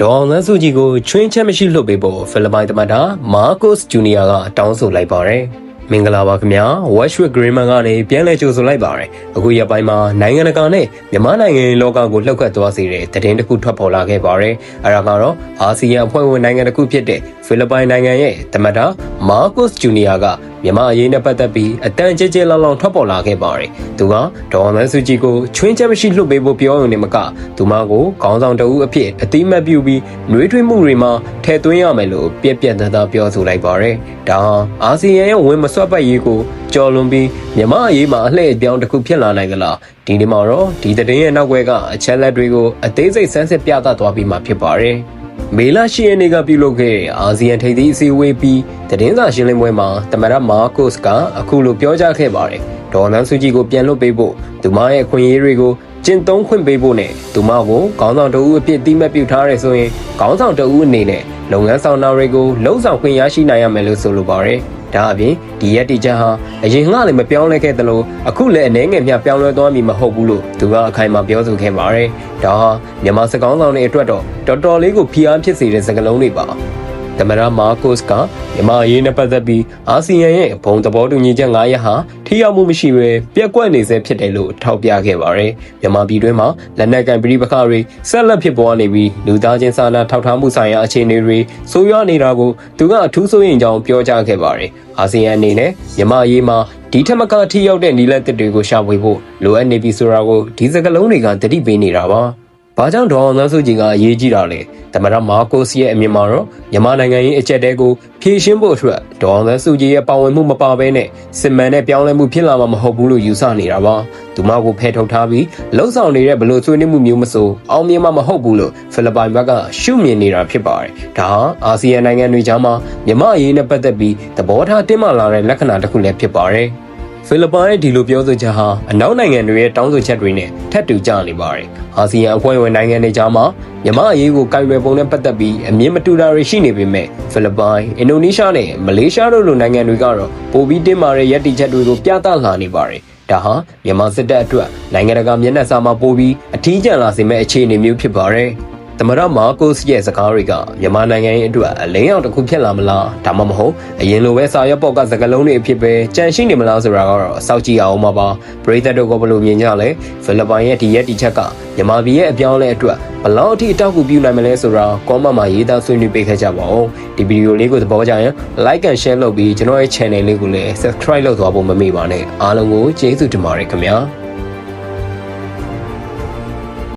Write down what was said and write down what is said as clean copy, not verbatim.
ဒေါ်အောင်ဆန်းစုကြည်ကိုချွင်းချက်မရှိလွှတ်ပေးဖို့ဖိလစ်ပိုင်သမ္မတမားကိုစ်ဂျူနီယာကတောင်းဆိုလိုက်ပါတယ်။မင်္ဂလာပါခင်ဗျာ Westwood Greenman ကနေပြန်လည်ကြိုဆိုလိုက်ပါတယ်။အခုရက်ပိုင်းမှာနိုင်ငံတကာနဲ့မြန်မာနိုင်ငံလောကကိုလှုပ်ခတ်သွားစေတဲ့သတင်းတစ်ခုထွက်ပေါ်လာခဲ့ပါတယ်။အဲဒါကတော့အာဆီယံအဖွဲ့ဝင်နိုင်ငံတစ်ခုဖြစ်တဲ့ဖိလစ်ပိုင်နိုင်ငံရဲ့သမ္မတမားကိုစ်ဂျူနီယာကမြန်မာအရေးနဲ့ပတ်သက်ပြီးအတန်ကျကျလောင်လောင်ထွက်ပေါ်လာခဲ့ပါတယ်။သူကဒေါ်အောင်ဆန်းစုကြည်ကိုချွင်းချက်မရှိလွှတ်ပေးဖို့ပြောရုံနဲ့မကသူမကိုခေါင်းဆောင်တဦးအဖြစ်အတိမတ်ပြုပြီးနှွေးထွေးမှုတွေမှာထည့်သွင်းရမယ်လို့ပြက်ပြက်သားသားပြောဆိုလိုက်ပါတယ်။ဒါဟာအာဆီယံရဲ့ဝင်မစွက်ပတ်ရေးကိုကြော်လွန်ပြီးမြန်မာအရေးမှာအလှည့်အပြောင်းတစ်ခုဖြစ်လာနိုင်ကြလား။ဒီနေ့မှာတော့ဒီသတင်းရဲ့နောက်ွယ်ကအချက်လက်တွေကိုအသေးစိတ်စမ်းစစ်ပြသသွားပြီးမှဖြစ်ပါတယ်။မေလ10ရက်နေ့ကပြုလုပ်ခဲ့တဲ့အာဆီယံထိပ်သီးအစည်းအဝေးပြီးသတင်းစာရှင်းလင်းပွဲမှာသမ္မတမားကိုစ်ကအခုလိုပြောကြားခဲ့ပါတယ်။ဒေါ်နန်းစုကြည်ကိုပြန်လွှတ်ပေးဖို့သူမရဲ့အခွင့်အရေးတွေကိုကျင့်သုံးခွင့်ပေးဖို့နဲ့သူမကိုခေါင်းဆောင်တဦးအဖြစ်တိမှတ်ပြုထားရဲဆိုရင်ခေါင်းဆောင်တဦးအနေနဲ့လုပ်ငန်းဆောင်တာတွေကိုလှုပ်ဆောင်ခွင့်ရရှိနိုင်ရမယ်လို့ဆိုလိုပါတယ်။ဒါအပြင်ဒီရက်တီချက်ဟာအရင်ကလည်းမပြောင်းလဲခဲ့သလိုအခုလည်းအနေငယ်မျှပြောင်းလဲသွားမည်မဟုတ်ဘူးလို့သူကအခိုင်အမာပြောဆိုခဲ့ပါတယ်။ဒါဟာမြန်မာစကောင်းဆောင်တွေအတွက်တော့တော်တော်လေးကိုဖိအားဖြစ်စေတဲ့စကားလုံးတွေပါ။သမ္မတမားကိုစ်ကမြန်မာအရေးနဲ့ပတ်သက်ပြီးအာဆီယံရဲ့ဘုံသဘောတူညီချက်9ရပ်ဟာထိရောက်မှုမရှိဘဲပြက်ကွက်နေစေဖြစ်တယ်လို့ထောက်ပြခဲ့ပါတယ်။မြန်မာပြည်တွင်းမှာလက်နက်ကိုင်ပြည်ပခါတွေဆက်လက်ဖြစ်ပေါ်နေပြီးလူသားချင်းစာနာထောက်ထားမှုဆိုင်ရာအခြေအနေတွေဆိုးရွားနေတာကိုသူကအထူးစိုးရိမ်ကြောင်းပြောကြားခဲ့ပါတယ်။အာဆီယံအနေနဲ့မြန်မာအရေးမှာဒီထက်မကထိရောက်တဲ့နည်းလမ်းသစ်တွေကိုရှာဖွေဖို့လိုအပ်နေပြီဆိုတာကိုဒီစကားလုံးတွေကသတိပေးနေတာပါ။ဘာကြောင့်ဒေါ်အောင်ဆန်းစုကြည်ကအရေးကြီးတာလဲသမ္မတမားကိုစ်ရဲ့အမြင်မှာတော့မြန်မာနိုင်ငံရေးအကြက်တဲကိုဖြည့်ရှင်းဖို့အတွက်ဒေါ်အောင်ဆန်းစုကြည်ရဲ့ပါဝင်မှုမပါဘဲနဲ့စစ်မှန်တဲ့ပြောင်းလဲမှုဖြစ်လာမှာမဟုတ်ဘူးလို့ယူဆနေတာပါသူမကိုဖယ်ထုတ်ထားပြီးလှုပ်ဆောင်နေတဲ့ဘလို့ဆွေးနွေးမှုမျိုးမဆိုအောင်မြင်မှာမဟုတ်ဘူးလို့ဖိလစ်ပိုင်ဘက်ကရှုမြင်နေတာဖြစ်ပါတယ်ဒါဟာအာဆီယံနိုင်ငံတွေကြားမှာမြန်မာအရေးနဲ့ပတ်သက်ပြီးသဘောထားတင်းမာလာတဲ့လက္ခဏာတစ်ခုလည်းဖြစ်ပါတယ်ဖိလစ်ပိုင်ရဲ့ဒီလိုပြောဆိုချက်ဟာအနောက်နိုင်ငံတွေရဲ့တောင်းဆိုချက်တွေနဲ့ထပ်တူကျနေပါတယ်။အာဆီယံအဖွဲ့ဝင်နိုင်ငံတွေကြားမှာမြန်မာအရေးကိုကိုင်တွယ်ပုံနဲ့ပတ်သက်ပြီးအမြင်မတူတာတွေရှိနေပေမဲ့ဖိလစ်ပိုင်၊အင်ဒိုနီးရှားနဲ့မလေးရှားတို့လိုနိုင်ငံတွေကတော့ပိုပြီးတင်းမာတဲ့ရည်တည်ချက်တွေကိုပြသလာနေပါတယ်။ဒါဟာမြန်မာစစ်တပ်အတွက်နိုင်ငံတကာမျက်နှာစာမှာပိုပြီးအထီးကျန်လာစေမဲ့အခြေအနေမျိုးဖြစ်ပါတယ်။သမ္မတမားကိုစ်ရဲ့စကားတွေကမြန်မာနိုင်ငံရဲ့အတွက်အလင်းရောင်တစ်ခုဖြစ်လာမလားဒါမှမဟုတ်အရင်လိုပဲစာရွက်ပေါ်ကစကားလုံးတွေအဖြစ်ပဲကြန့်ရှိနေမလားဆိုတာကတော့စောင့်ကြည့်အောင်ပါပရိသတ်တို့ကဘယ်လိုမြင်ကြလဲဖိလစ်ပိုင်ရဲ့ဒီရက်ဒီချက်ကမြန်မာပြည်ရဲ့အပြောင်းလဲအတွက်ဘယ်လောက်အထိအထောက်အကူပြုနိုင်မလဲဆိုတာကွန်မန့်မှာရေးသားဆွေးနွေးပေးခဲ့ကြပါဦးဒီဗီဒီယိုလေးကိုသဘောကျရင် like and share လုပ်ပြီးကျွန်တော်ရဲ့ channel လေးကိုလည်း subscribe လုပ်သွားဖို့မမေ့ပါနဲ့အားလုံးကိုကျေးဇူးတင်ပါတယ်ခင်ဗျာ